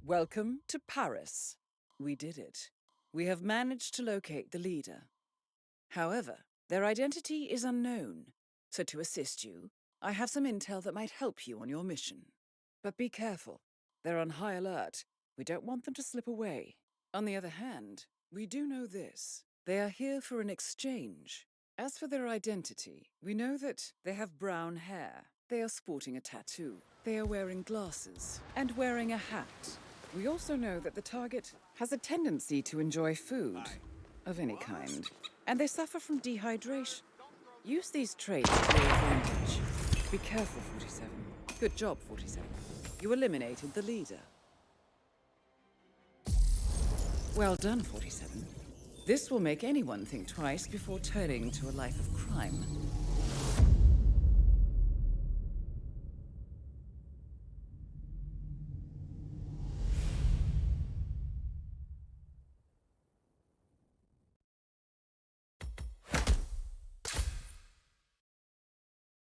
Welcome to Paris. We did it. We have managed to locate the leader. However, their identity is unknown, so to assist you, I have some intel that might help you on your mission. But be careful. They're on high alert. We don't want them to slip away. On the other hand, we do know this. They are here for an exchange. As for their identity, we know that they have brown hair. They are sporting a tattoo. They are wearing glasses and wearing a hat. We also know that the target has a tendency to enjoy food of any kind, and they suffer from dehydration. Use these traits to your advantage. Be careful, 47. Good job, 47. You eliminated the leader. Well done, 47. This will make anyone think twice before turning to a life of crime.